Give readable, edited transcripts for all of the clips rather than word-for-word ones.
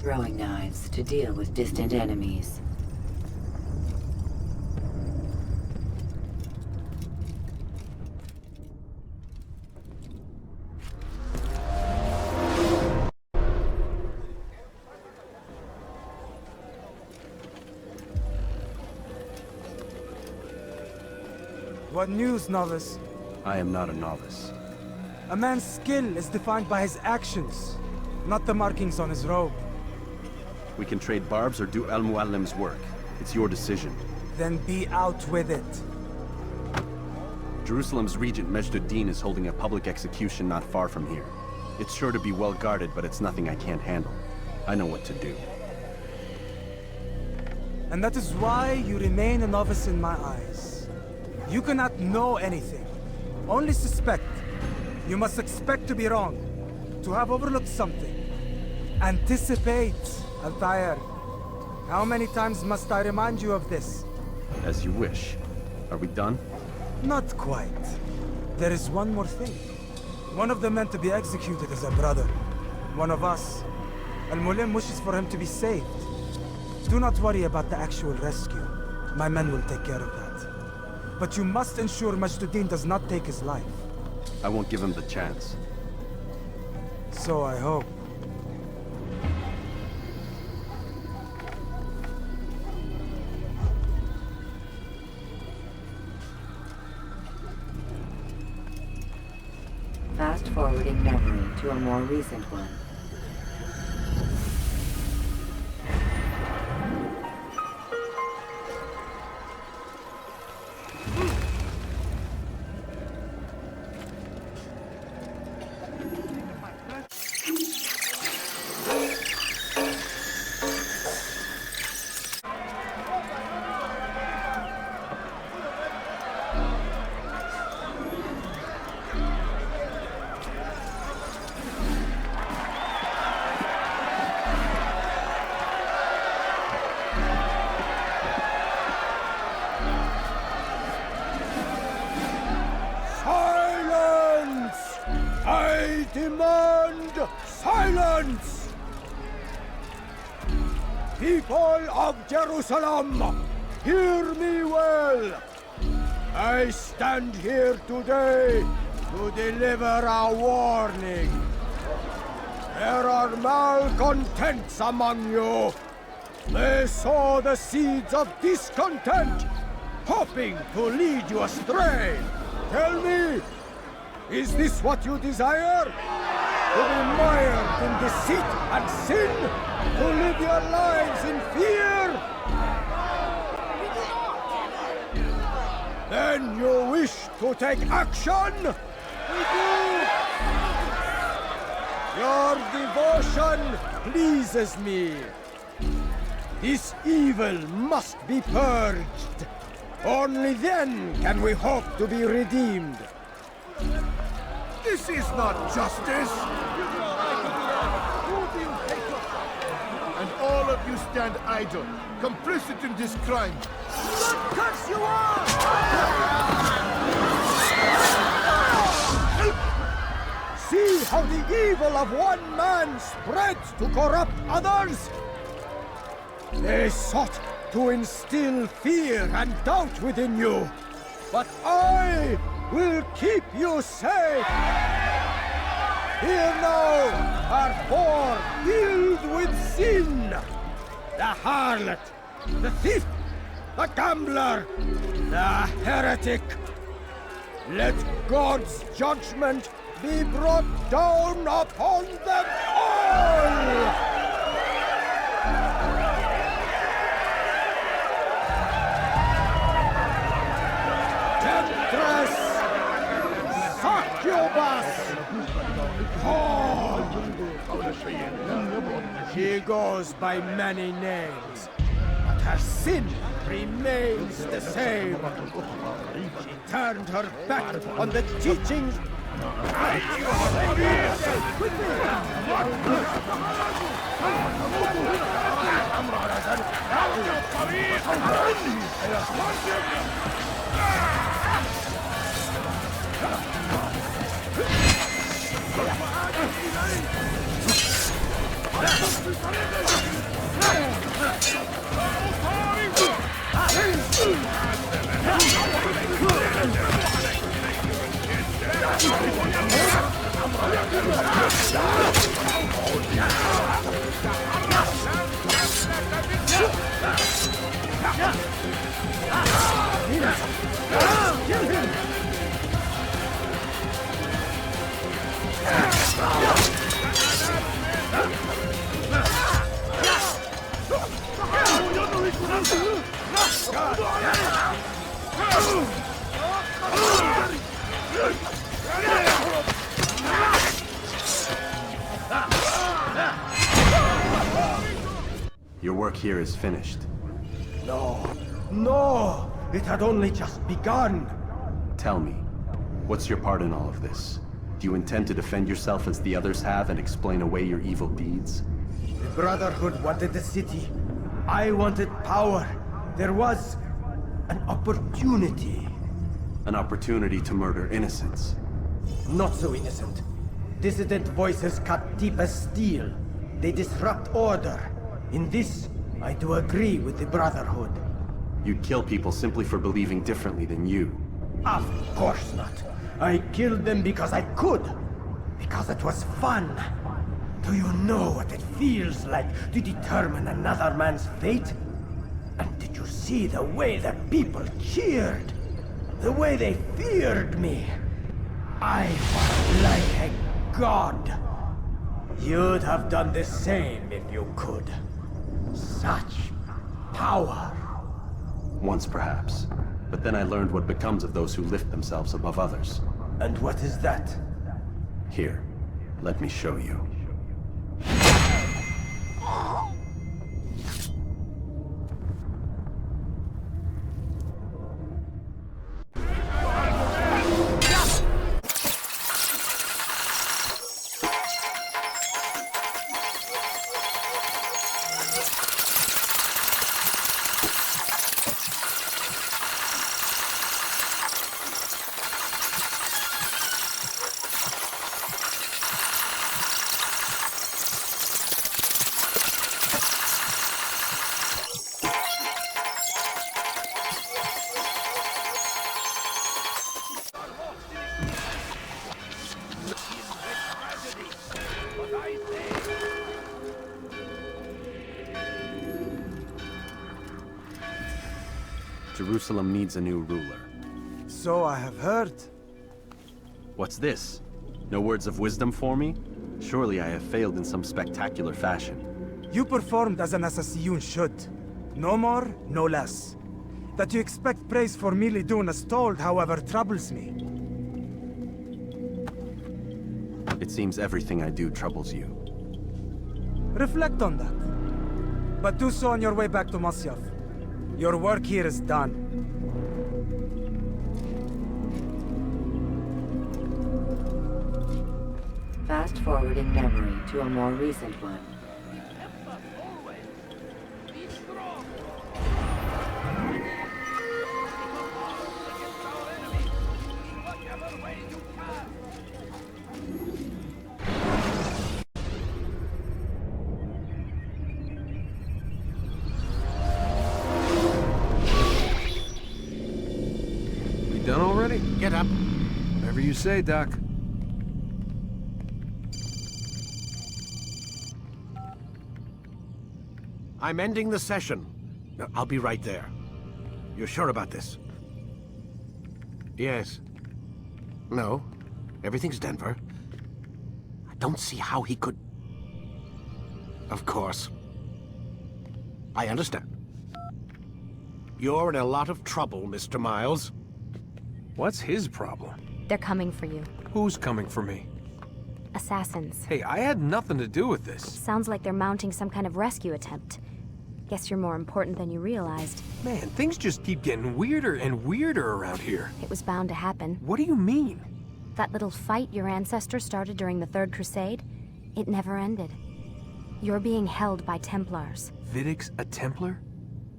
throwing knives to deal with distant enemies. What news, novice? I am not a novice. A man's skill is defined by his actions, not the markings on his robe. We can trade barbs or do Al-Muallim's work. It's your decision. Then be out with it. Jerusalem's regent Majd-ud-Din is holding a public execution not far from here. It's sure to be well guarded, but it's nothing I can't handle. I know what to do. And that is why you remain a novice in my eyes. You cannot know anything, only suspect. You must expect to be wrong, to have overlooked something. Anticipate, Altair. How many times must I remind you of this? As you wish. Are we done? Not quite. There is one more thing. One of the men to be executed is a brother. One of us. Al-Mulim wishes for him to be saved. Do not worry about the actual rescue. My men will take care of that. But you must ensure Majd-ud-Din does not take his life. I won't give him the chance. So I hope. Fast-forwarding memory to a more recent one. I demand silence! People of Jerusalem, hear me well! I stand here today to deliver a warning. There are malcontents among you. They sow the seeds of discontent, hoping to lead you astray. Tell me, is this what you desire? To be mired in deceit and sin? To live your lives in fear? Then you wish to take action? We do! Your devotion pleases me. This evil must be purged. Only then can we hope to be redeemed. This is not justice! And all of you stand idle, complicit in this crime. What cuts you off? See how the evil of one man spreads to corrupt others? They sought to instill fear and doubt within you, but I will keep you safe. Here now are four filled with sin. The harlot, the thief, the gambler, the heretic. Let God's judgment be brought down upon them all! Temptress! Succubus! Oh! She goes by many names, but her sin remains the same. She turned her back on the teachings. work here is finished. No, no! It had only just begun! Tell me, what's your part in all of this? Do you intend to defend yourself as the others have and explain away your evil deeds? The Brotherhood wanted the city. I wanted power. There was an opportunity. An opportunity to murder innocents. Not so innocent. Dissident voices cut deep as steel. They disrupt order. In this, I do agree with the Brotherhood. You'd kill people simply for believing differently than you. Of course not. I killed them because I could. Because it was fun. Do you know what it feels like to determine another man's fate? And did you see the way that people cheered? The way they feared me? I was like a god. You'd have done the same if you could. Such power. Once perhaps. But then I learned what becomes of those who lift themselves above others. And what is that? Here, let me show you. Jerusalem needs a new ruler. So I have heard. What's this? No words of wisdom for me? Surely I have failed in some spectacular fashion. You performed as an assassin should. No more, no less. That you expect praise for merely doing as told, however, troubles me. It seems everything I do troubles you. Reflect on that. But do so on your way back to Masyaf. Your work here is done. Fast-forwarding memory to a more recent one. Done already? Get up. Whatever you say, Doc. I'm ending the session. I'll be right there. You're sure about this? Yes. No. Everything's Denver. I don't see how he could... Of course. I understand. You're in a lot of trouble, Mr. Miles. What's his problem? They're coming for you. Who's coming for me? Assassins. Hey, I had nothing to do with this. Sounds like they're mounting some kind of rescue attempt. Guess you're more important than you realized. Man, things just keep getting weirder and weirder around here. It was bound to happen. What do you mean? That little fight your ancestors started during the Third Crusade, it never ended. You're being held by Templars. Vidic's a Templar?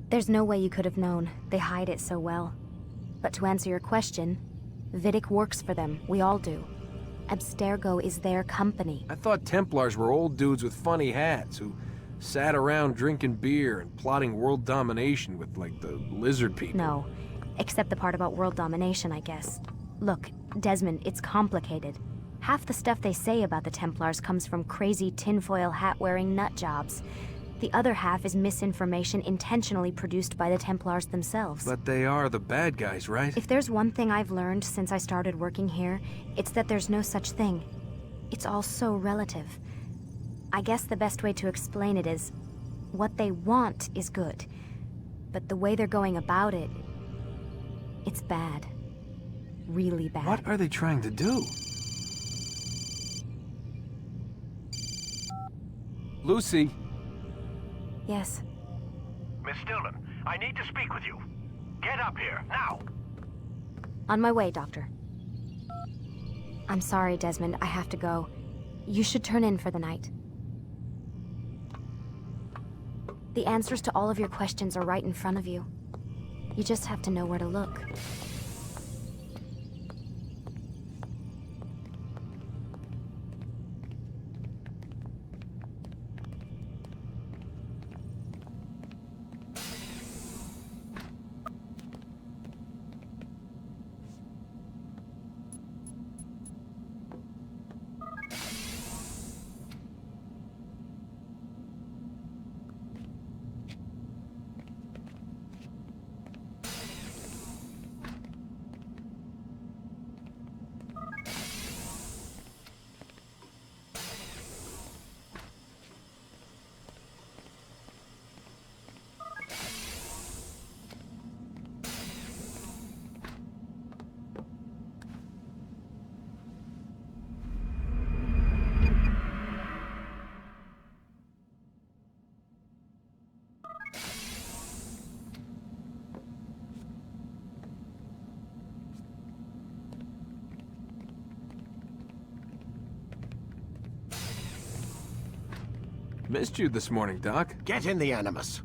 There's no way you could have known. They hide it so well. But to answer your question, Vidic works for them. We all do. Abstergo is their company. I thought Templars were old dudes with funny hats who sat around drinking beer and plotting world domination with, like, the lizard people. No, except the part about world domination, I guess. Look, Desmond, it's complicated. Half the stuff they say about the Templars comes from crazy tinfoil hat-wearing nut jobs. The other half is misinformation intentionally produced by the Templars themselves. But they are the bad guys, right? If there's one thing I've learned since I started working here, it's that there's no such thing. It's all so relative. I guess the best way to explain it is, what they want is good. But the way they're going about it, it's bad. Really bad. What are they trying to do? Lucy, Yes. Miss Stillman, I need to speak with you. Get up here, now! On my way, Doctor. I'm sorry, Desmond. I have to go. You should turn in for the night. The answers to all of your questions are right in front of you. You just have to know where to look. Missed you this morning, Doc. Get in the Animus.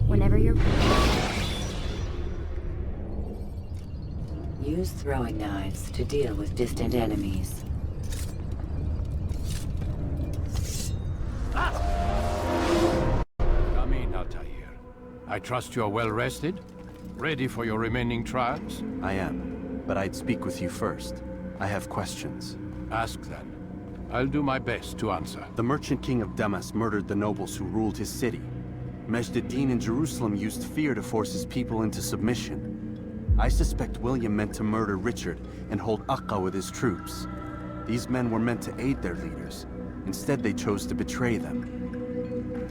Whenever you're... Use throwing knives to deal with distant enemies. Come in, Altair. I trust you're well rested? Ready for your remaining trials? I am, but I'd speak with you first. I have questions. Ask then. I'll do my best to answer. The Merchant King of Damas murdered the nobles who ruled his city. Majd ad-Din in Jerusalem used fear to force his people into submission. I suspect William meant to murder Richard and hold Aqqa with his troops. These men were meant to aid their leaders. Instead, they chose to betray them.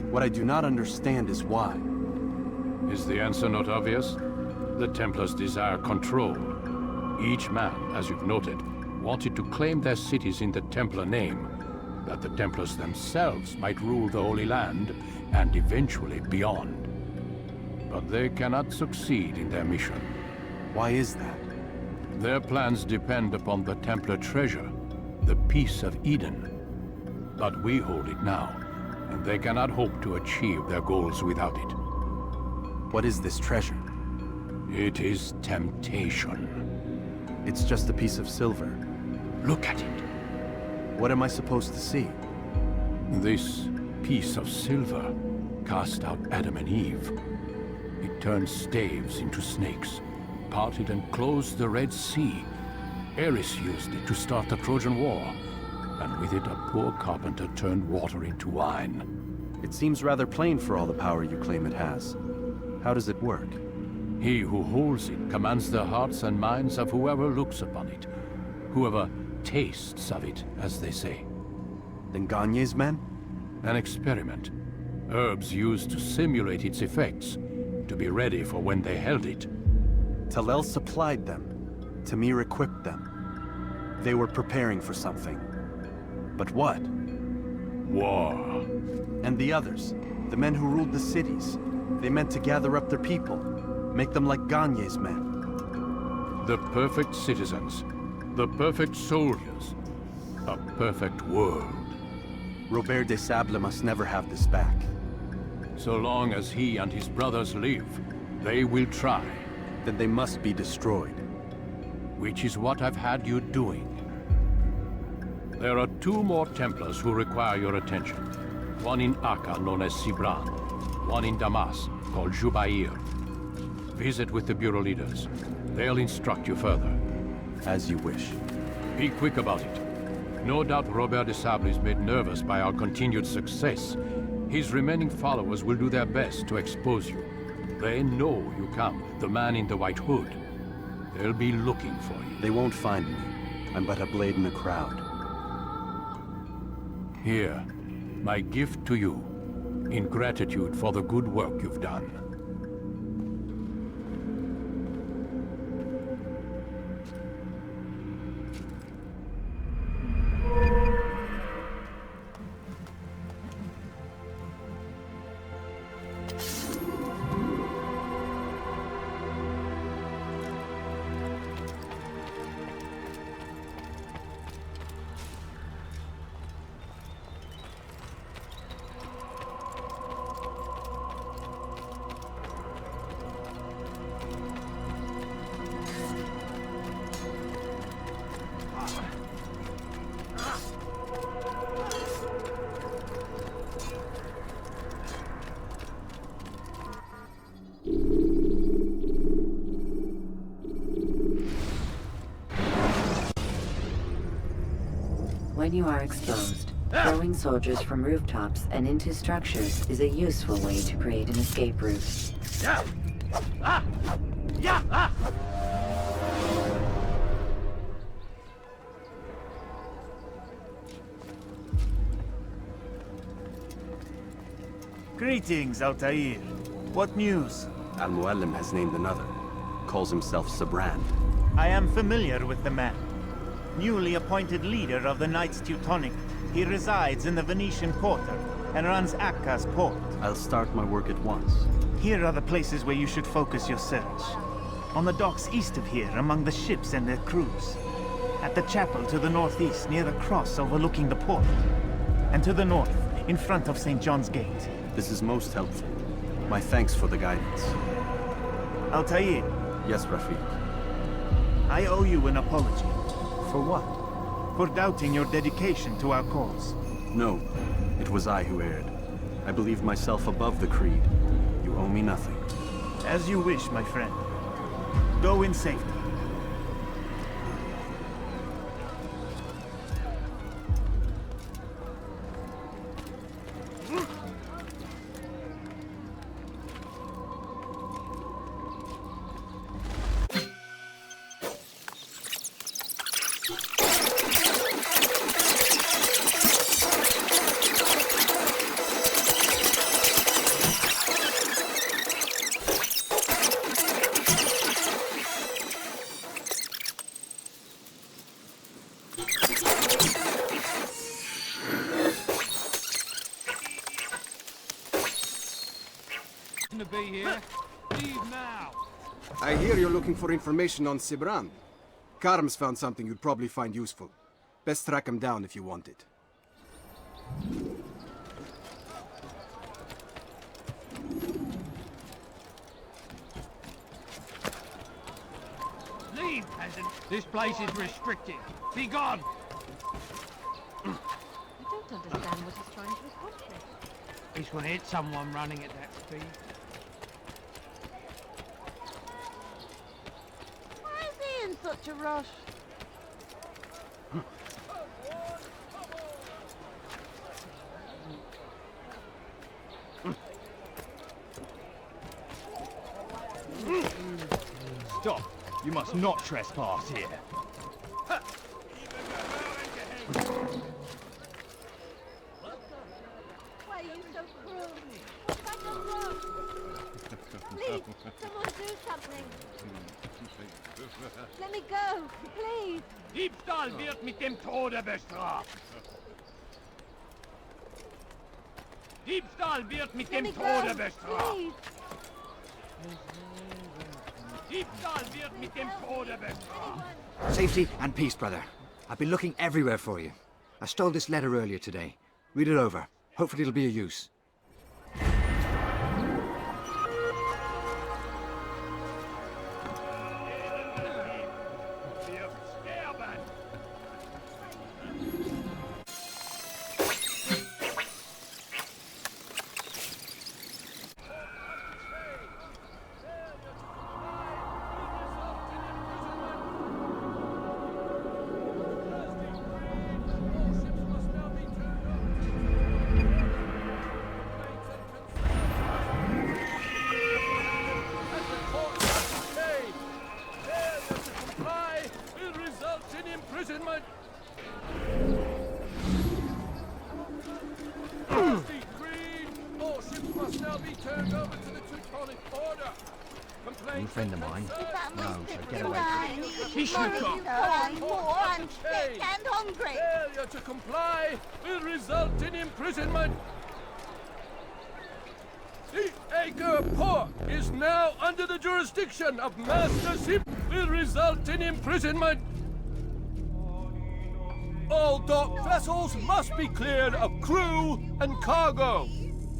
What I do not understand is why. Is the answer not obvious? The Templars desire control. Each man, as you've noted, wanted to claim their cities in the Templar name, that the Templars themselves might rule the Holy Land and eventually beyond. But they cannot succeed in their mission. Why is that? Their plans depend upon the Templar treasure, the Peace of Eden. But we hold it now, and they cannot hope to achieve their goals without it. What is this treasure? It is temptation. It's just a piece of silver. Look at it. What am I supposed to see? This piece of silver cast out Adam and Eve. It turned staves into snakes, parted and closed the Red Sea. Eris used it to start the Trojan War, and with it a poor carpenter turned water into wine. It seems rather plain for all the power you claim it has. How does it work? He who holds it commands the hearts and minds of whoever looks upon it, whoever tastes of it, as they say. Then Gagne's men? An experiment. Herbs used to simulate its effects, to be ready for when they held it. Talel supplied them. Tamir equipped them. They were preparing for something. But what? War. And the others, the men who ruled the cities, they meant to gather up their people, make them like Gagne's men. The perfect citizens, the perfect soldiers, a perfect world. Robert de Sable must never have this back. So long as he and his brothers live, they will try. Then they must be destroyed. Which is what I've had you doing. There are 2 more Templars who require your attention. One in Aqqa, known as Sibran. One in Damas, called Jubair. Visit with the Bureau leaders. They'll instruct you further. As you wish. Be quick about it. No doubt Robert de Sable is made nervous by our continued success. His remaining followers will do their best to expose you. They know you come, the man in the white hood. They'll be looking for you. They won't find me. I'm but a blade in a crowd. Here, my gift to you, in gratitude for the good work you've done. When you are exposed, throwing soldiers from rooftops and into structures is a useful way to create an escape route. Greetings, Altair. What news? Al-Muallim has named another. Calls himself Sabran. I am familiar with the man. Newly appointed leader of the Knights Teutonic, he resides in the Venetian Quarter and runs Akka's port. I'll start my work at once. Here are the places where you should focus your search. On the docks east of here, among the ships and their crews. At the chapel to the northeast, near the cross overlooking the port. And to the north, in front of St. John's Gate. This is most helpful. My thanks for the guidance. Altair, Yes, Rafiq. I owe you an apology. For what? For doubting your dedication to our cause. No, it was I who erred. I believed myself above the creed. You owe me nothing. As you wish, my friend. Go in safety. To be here. Leave now. I hear you're looking for information on Sibran. Karm's found something you'd probably find useful. Best track him down if you want it. Leave, peasant. This place is restricted. Be gone. I don't understand what he's trying to accomplish. He's gonna hit someone running at that speed. Why is he in such a rush? Stop. You must not trespass here. Why are you so cruel? What's I done wrong? Please, someone do something. Let me go, please. Diebstahl wird mit dem Tode bestraft. Diebstahl wird mit Let dem me Tode go, bestraft. please. Diebstahl wird mit dem Tode bestraft. Safety and peace, brother. I've been looking everywhere for you. I stole this letter earlier today. Read it over. Hopefully it'll be of use. Imprisonment! Decreed! All ships must now be turned over to the Teutonic Order. You friend of mine? No, so get away. Money, more, I'm sick and hungry. Failure to comply will result in imprisonment. The Acre Port is now under the jurisdiction of Master Sip. Will result in imprisonment. All dock vessels must be cleared of crew and cargo.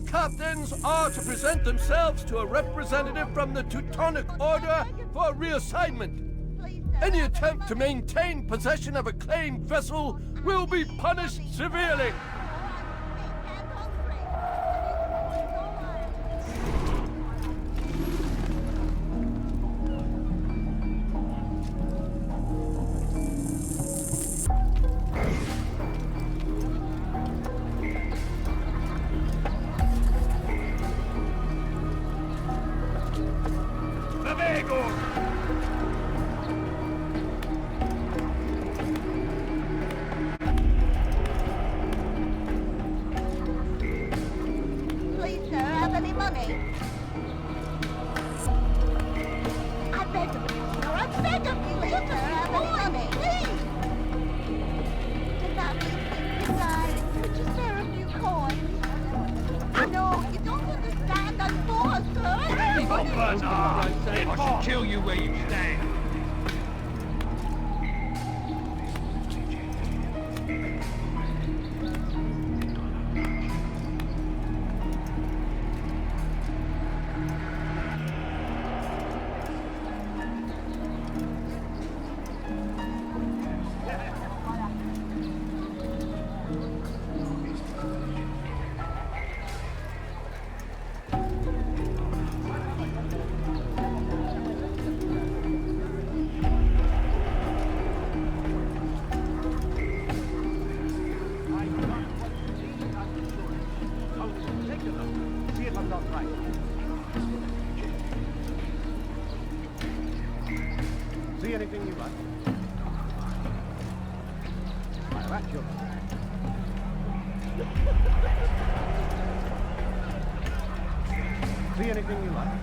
Captains are to present themselves to a representative from the Teutonic Order for reassignment. Any attempt to maintain possession of a claimed vessel will be punished severely. I shall kill you where you stand. See anything you like? I'll at you. See anything you like?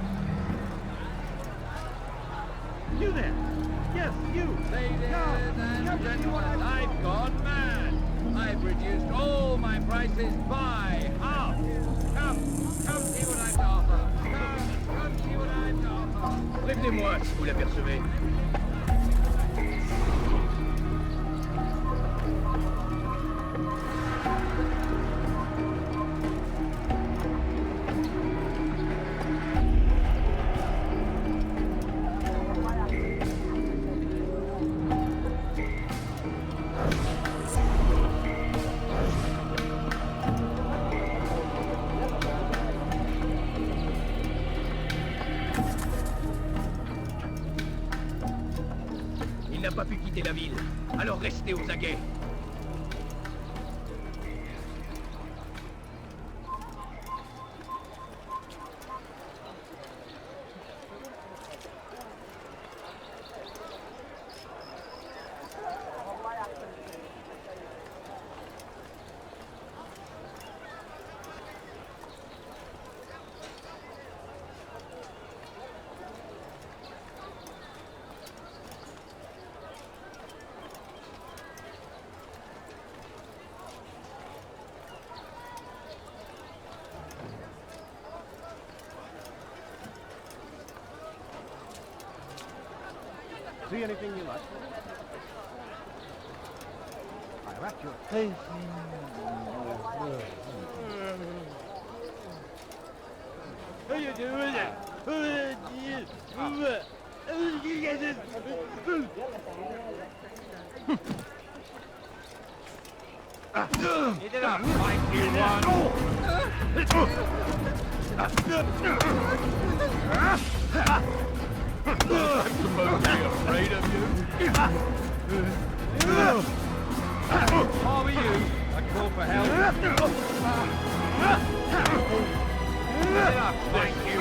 You there! Yes, you! Ladies and gentlemen, I've gone mad. I've reduced all my prices by half. Come see what I've to offer. Come see what I've to offer. Prévenez-moi si vous l'apercevez. Il n'a pas pu quitter la ville, alors restez aux aguets. See anything you like? I'll at you. How you doing? Eat it up, fight you I'm supposed to be afraid of you. How are you? I call for help. Get up, thank you,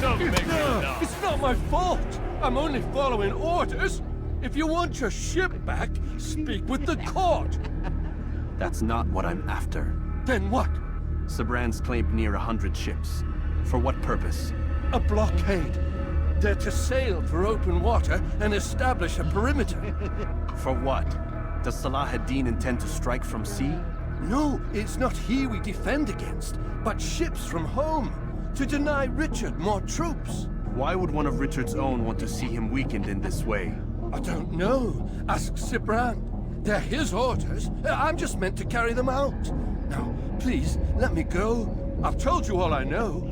Don't make me laugh. It's not my fault. I'm only following orders. If you want your ship back, speak with the court. That's not what I'm after. Then what? Sabran's claimed near 100 ships. For what purpose? A blockade. They're to sail for open water and establish a perimeter. For what? Does Salah ad-Din intend to strike from sea? No, it's not he we defend against, but ships from home. To deny Richard more troops. Why would one of Richard's own want to see him weakened in this way? I don't know. Ask Sabran. They're his orders. I'm just meant to carry them out. Now, please, let me go. I've told you all I know.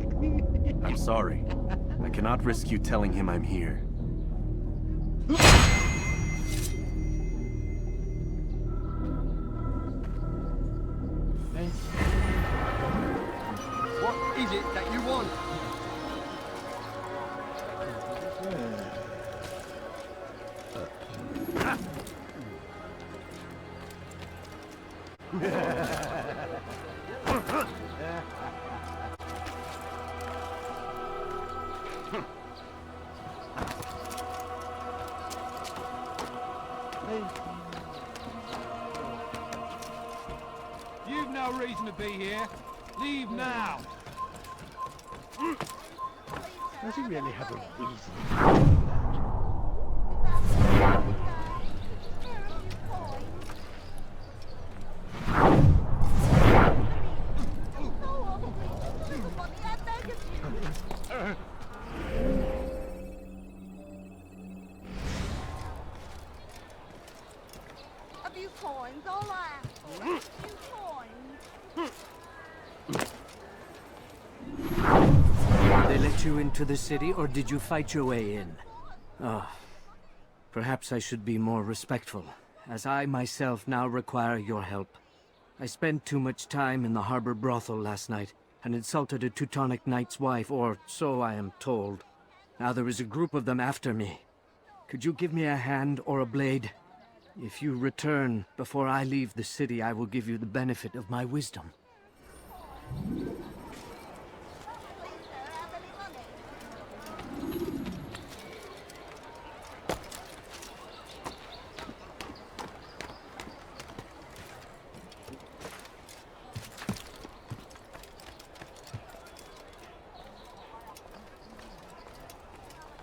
I'm sorry. I cannot risk you telling him I'm here. What is it that you want? You've no reason to be here. Leave now. Does he really have a reason? coins, all I ask for. A few coins. They let you into the city, or did you fight your way in? Oh, perhaps I should be more respectful, as I myself now require your help. I spent too much time in the harbor brothel last night, and insulted a Teutonic knight's wife, or so I am told. Now there is a group of them after me. Could you give me a hand or a blade? If you return before I leave the city, I will give you the benefit of my wisdom.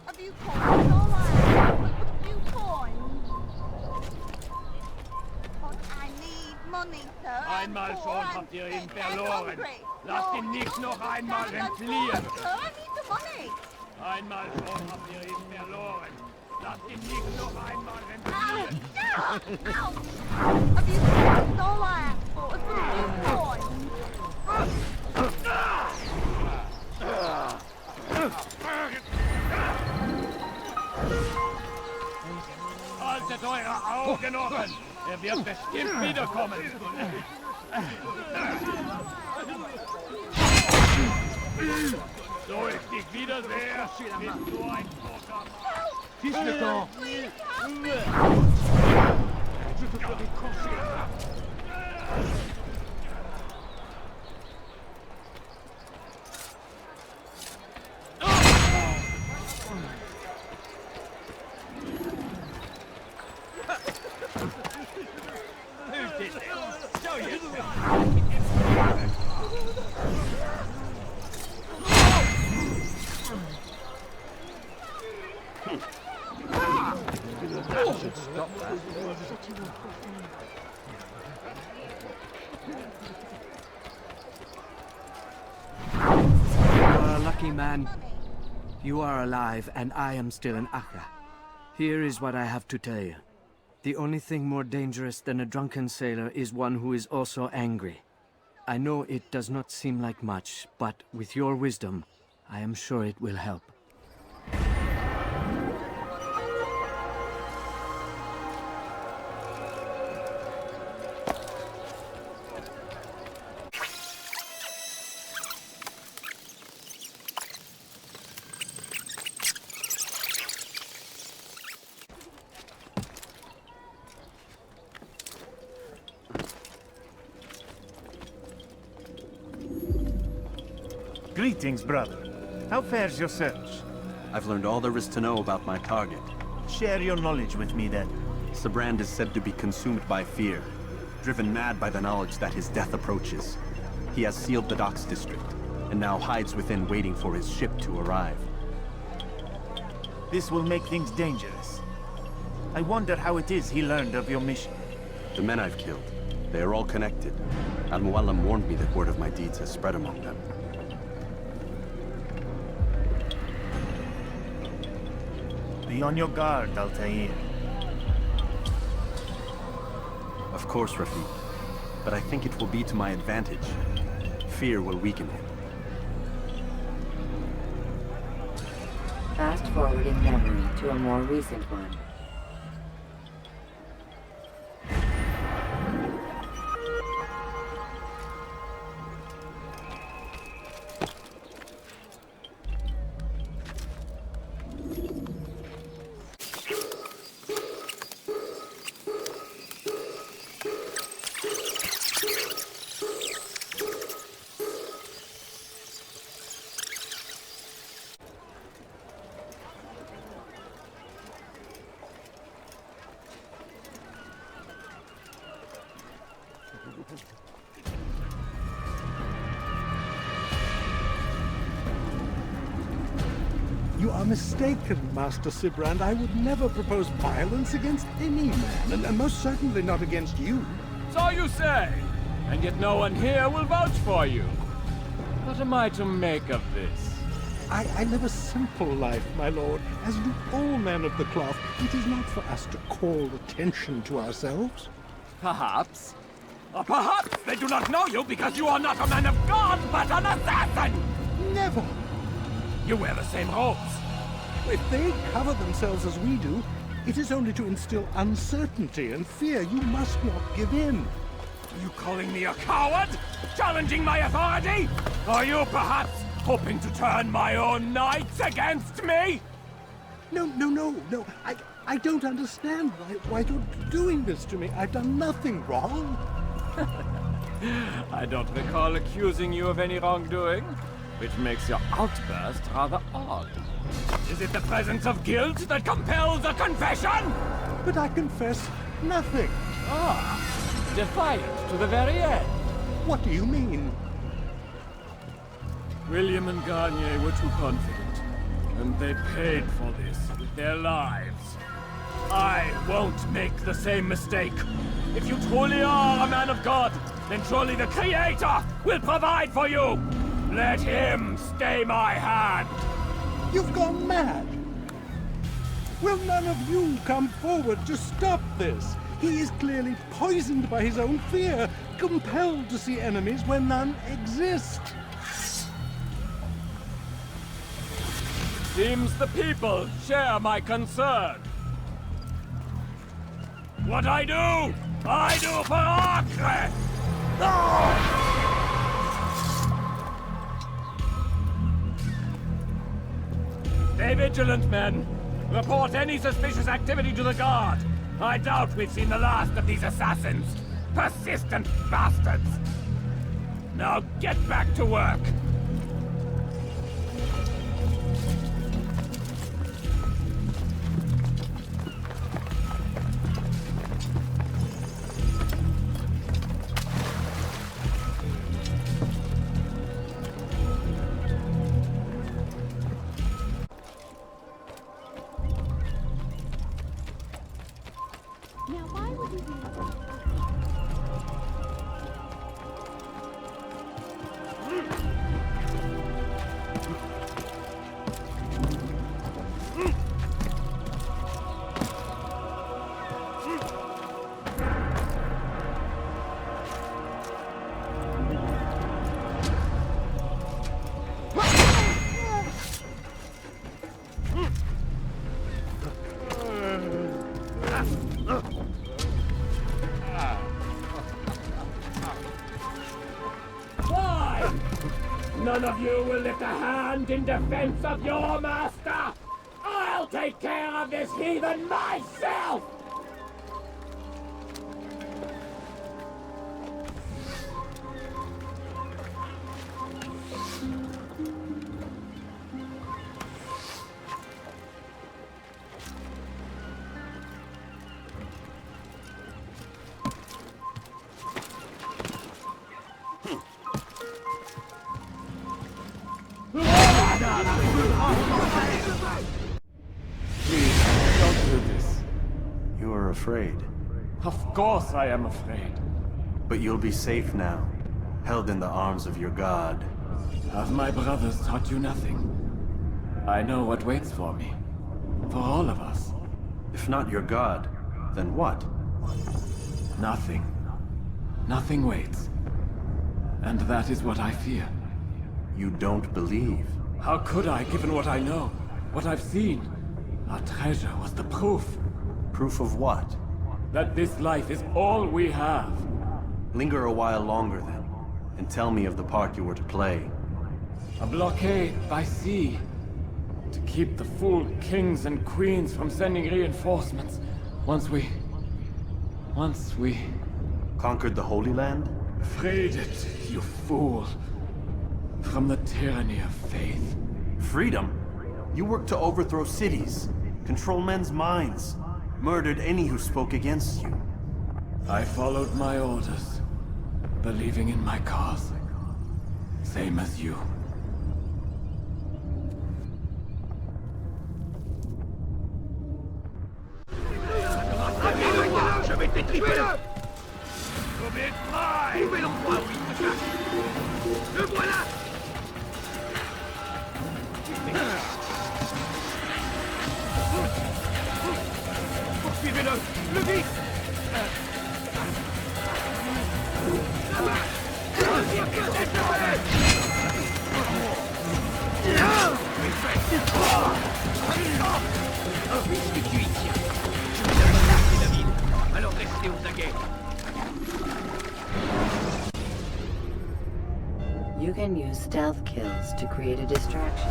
A few coins, all I ask for. A few coins. But I need money, sir. Einmal I'm schon poor, habt ihr I'm ihn sick and verloren. hungry. Lasst No, ihn nicht no, noch einmal Dad, I'm poor, entfliehen. sir. I need the money. Einmal schon habt ihr ihn verloren. Lasst ihn nicht noch einmal entfliehen. Ow! A few coins, all I ask for. A few coins. Haltet eure Augen offen! Er wird bestimmt wiederkommen! So ich dich wiedersehe, bist du ein toter Mann! Fiche temps! Je te ferai trancher la Man, you are alive, and I am still in Akka. Here is what I have to tell you. The only thing more dangerous than a drunken sailor is one who is also angry. I know it does not seem like much, but with your wisdom, I am sure it will help. Greetings, brother. How fares your search? I've learned all there is to know about my target. Share your knowledge with me, then. Sibrand is said to be consumed by fear, driven mad by the knowledge that his death approaches. He has sealed the docks district, and now hides within waiting for his ship to arrive. This will make things dangerous. I wonder how it is he learned of your mission. The men I've killed, they are all connected. Al-Mualim warned me that word of my deeds has spread among them. Be on your guard, Altair. Of course, Rafiq. But I think it will be to my advantage. Fear will weaken him. Fast forwarding memory to a more recent one. You are mistaken, Master Sibrand. I would never propose violence against any man, and most certainly not against you. So you say, and yet no one here will vouch for you. What am I to make of this? I live a simple life, my lord, as do all men of the cloth. It is not for us to call attention to ourselves. Perhaps. Or perhaps they do not know you because you are not a man of God, but an assassin! Never! You wear the same robes. If they cover themselves as we do, it is only to instill uncertainty and fear. You must not give in. Are you calling me a coward? Challenging my authority? Are you perhaps hoping to turn my own knights against me? No. I don't understand why you're doing this to me. I've done nothing wrong. I don't recall accusing you of any wrongdoing, which makes your outburst rather odd. Is it the presence of guilt that compels a confession? But I confess nothing. Ah, defiant to the very end. What do you mean? William and Garnier were too confident, and they paid for this with their lives. I won't make the same mistake. If you truly are a man of God, then surely the Creator will provide for you. Let him stay my hand. You've gone mad. Will none of you come forward to stop this? He is clearly poisoned by his own fear, compelled to see enemies where none exist. Seems the people share my concern. What I do for Acre! Stay vigilant, men. Report any suspicious activity to the guard. I doubt we've seen the last of these assassins. Persistent bastards. Now get back to work. Now, why would you do that? Why? None of you will lift a hand in defense of your master! I'll take care of this heathen myself! Please, don't do this. You are afraid. Of course I am afraid. But you'll be safe now, held in the arms of your god. Have my brothers taught you nothing? I know what waits for me. For all of us. If not your god, then what? Nothing. Nothing waits. And that is what I fear. You don't believe. How could I, given what I know? What I've seen? Our treasure was the proof. Proof of what? That this life is all we have. Linger a while longer then, and tell me of the part you were to play. A blockade by sea. To keep the fool kings and queens from sending reinforcements. Once we... Conquered the Holy Land? Freed it, you fool. From the tyranny of faith. Freedom? You worked to overthrow cities, control men's minds, murdered any who spoke against you. I followed my orders, believing in my cause. Same as you. Je vais t'étriper là! Trouvez l'endroit où il se cache! Le voilà! Poursuivez-le! Le vite! Alors restez aux aguets. You can use stealth kills to create a distraction.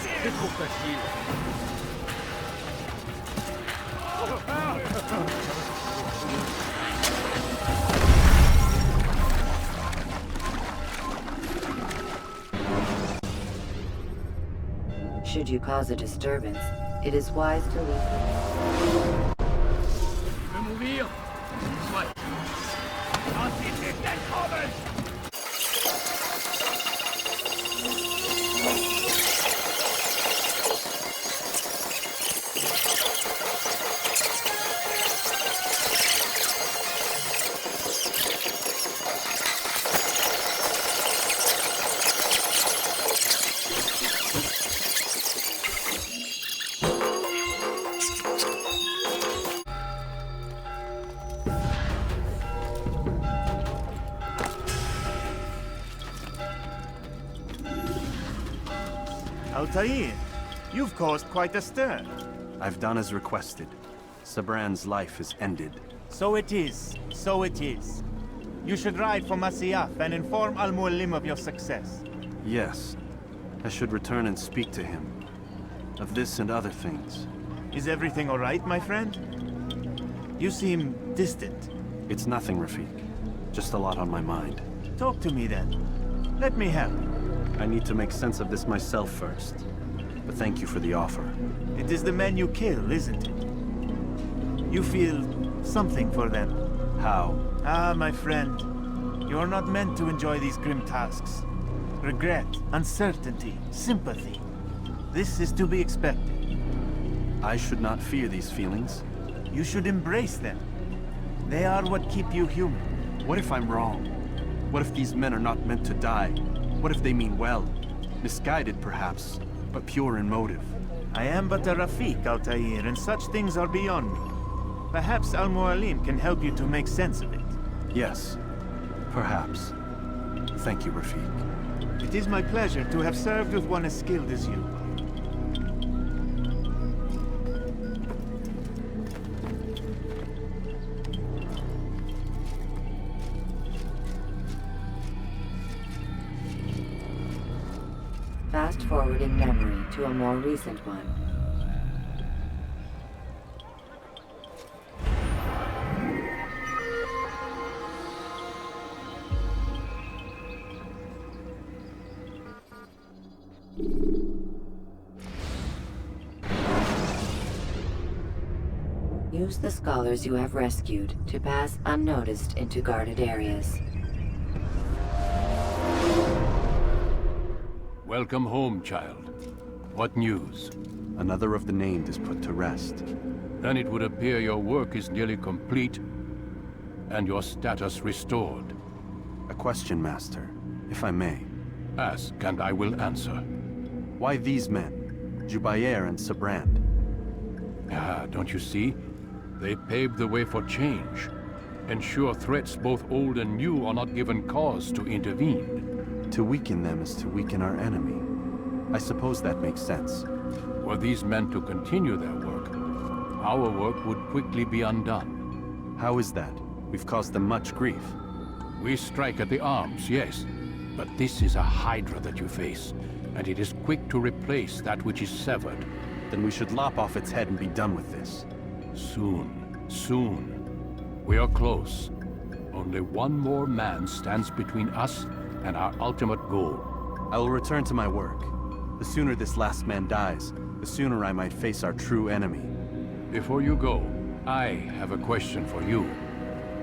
C'est trop facile. Should you cause a disturbance, it is wise to leave. Tu veux mourir? Soit. Altair, you've caused quite a stir. I've done as requested. Sabran's life is ended. So it is. So it is. You should ride for Masyaf and inform Al-Mualim of your success. Yes. I should return and speak to him. Of this and other things. Is everything all right, my friend? You seem distant. It's nothing, Rafik. Just a lot on my mind. Talk to me then. Let me help. I need to make sense of this myself first. But thank you for the offer. It is the men you kill, isn't it? You feel something for them. How? Ah, my friend. You are not meant to enjoy these grim tasks. Regret, uncertainty, sympathy. This is to be expected. I should not fear these feelings. You should embrace them. They are what keep you human. What if I'm wrong? What if these men are not meant to die? What if they mean well? Misguided, perhaps, but pure in motive. I am but a Rafik, Altair, and such things are beyond me. Perhaps Al-Mualim can help you to make sense of it. Yes, perhaps. Thank you, Rafik. It is my pleasure to have served with one as skilled as you. Fast forwarding memory to a more recent one. Use the scholars you have rescued to pass unnoticed into guarded areas. Welcome home, child. What news? Another of the named is put to rest. Then it would appear your work is nearly complete, and your status restored. A question, Master, if I may. Ask, and I will answer. Why these men? Jubayer and Sabrand? Ah, don't you see? They paved the way for change. Ensure threats both old and new are not given cause to intervene. To weaken them is to weaken our enemy. I suppose that makes sense. Were these men to continue their work, our work would quickly be undone. How is that? We've caused them much grief. We strike at the arms, yes. But this is a hydra that you face, and it is quick to replace that which is severed. Then we should lop off its head and be done with this. Soon, soon. We are close. Only one more man stands between us and our ultimate goal. I will return to my work. The sooner this last man dies, the sooner I might face our true enemy. Before you go, I have a question for you.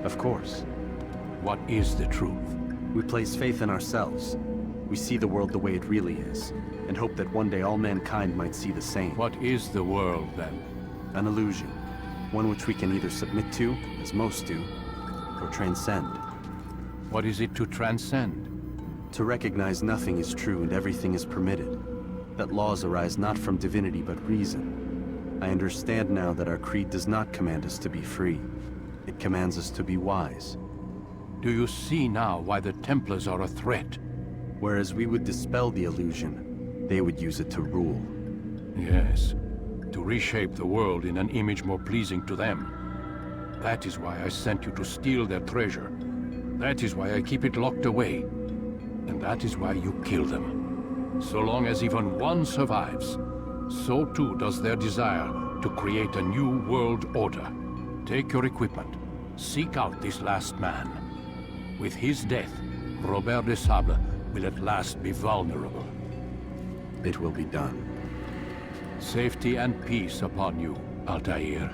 Of course. What is the truth? We place faith in ourselves. We see the world the way it really is, and hope that one day all mankind might see the same. What is the world, then? An illusion. One which we can either submit to, as most do, or transcend. What is it to transcend? To recognize nothing is true and everything is permitted. That laws arise not from divinity but reason. I understand now that our creed does not command us to be free. It commands us to be wise. Do you see now why the Templars are a threat? Whereas we would dispel the illusion, they would use it to rule. Yes, to reshape the world in an image more pleasing to them. That is why I sent you to steal their treasure. That is why I keep it locked away. And that is why you kill them. So long as even one survives, so too does their desire to create a new world order. Take your equipment. Seek out this last man. With his death, Robert de Sable will at last be vulnerable. It will be done. Safety and peace upon you, Altair.